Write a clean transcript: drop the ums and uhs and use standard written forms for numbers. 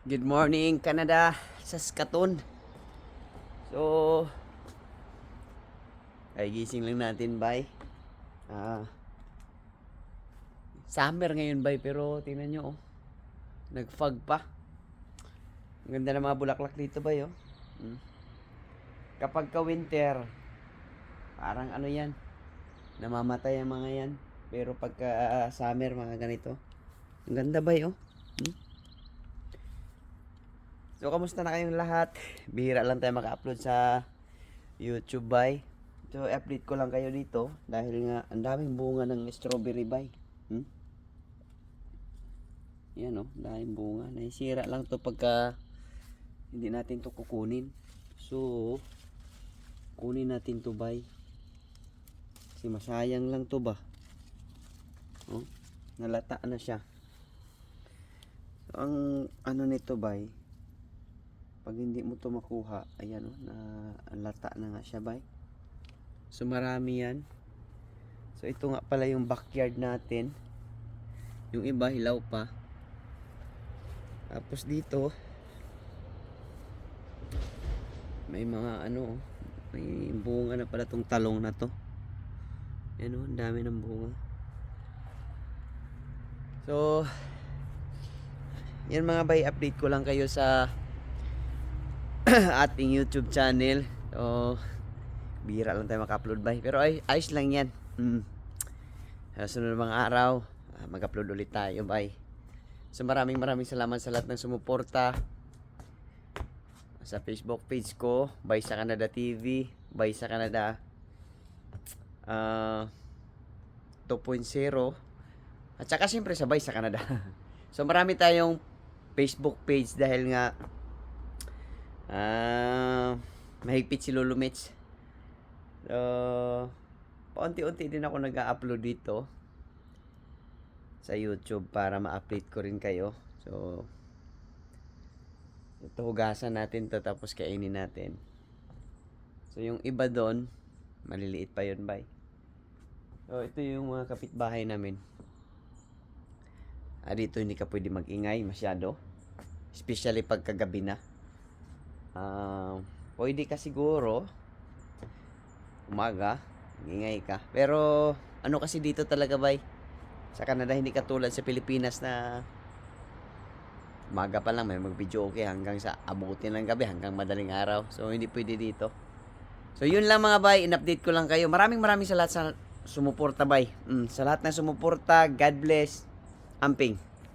Good morning, Canada, Saskatoon. So, ay gising lang natin, bay. Summer ngayon, bay, pero tingnan nyo, oh. Nag-fog pa. Ang ganda ng mga bulaklak dito, bay, oh. Kapag ka winter, parang ano yan, namamatay ang mga yan. Pero pagka summer, mga ganito, ang ganda, bay, oh. So, kamusta na kayong lahat? Bihira lang tayo maka-upload sa YouTube, bay. So, update ko lang kayo dito dahil nga ang daming bunga ng strawberry, bay. Yan, oh, daming bunga. Naisira lang to pagka hindi natin to kukunin. So, kunin natin to, bay. Kasi masayang lang to ba. Oh, nalata na siya. So, ang ano nito, bay, pag hindi mo to makuha, ayan, oh, na lata na nga siya, bay. So marami yan. So ito nga pala yung backyard natin. Yung iba hilaw pa. Tapos dito may mga ano, may bunga na pala tong talong na to. Ayan, oh, ang dami ng bunga. So yan mga bay, update ko lang kayo sa ating YouTube channel. So bihira lang tayo maka-upload, bay, pero ayos lang yan. Sa sunod mga araw, mag-upload ulit tayo, bay. So maraming salamat sa lahat ng sumuporta sa Facebook page ko, Bay sa Canada TV, Bay sa Canada 2.0, at saka siyempre sa Bay sa Canada. So marami tayong Facebook page dahil nga mahigpit si Lolo Mitch. Paunti-unti din ako nag-upload dito sa YouTube para ma-update ko rin kayo. So ito, hugasan natin to tapos kainin natin. So yung iba doon, maliliit pa yun, bay. So ito yung mga kapitbahay namin. Dito hindi ka pwede mag-ingay masyado, especially pagkagabi na. Pwede ka siguro umaga, ingay ka. Pero ano kasi dito talaga, bay, sa Canada hindi katulad sa Pilipinas na umaga pa lang may mag-video okay hanggang sa abutin ng gabi, hanggang madaling araw. So hindi pwede dito. So yun lang mga bay, in-update ko lang kayo. Maraming sa lahat sa sumuporta, bay. Sa lahat na sumuporta, God bless. Amping.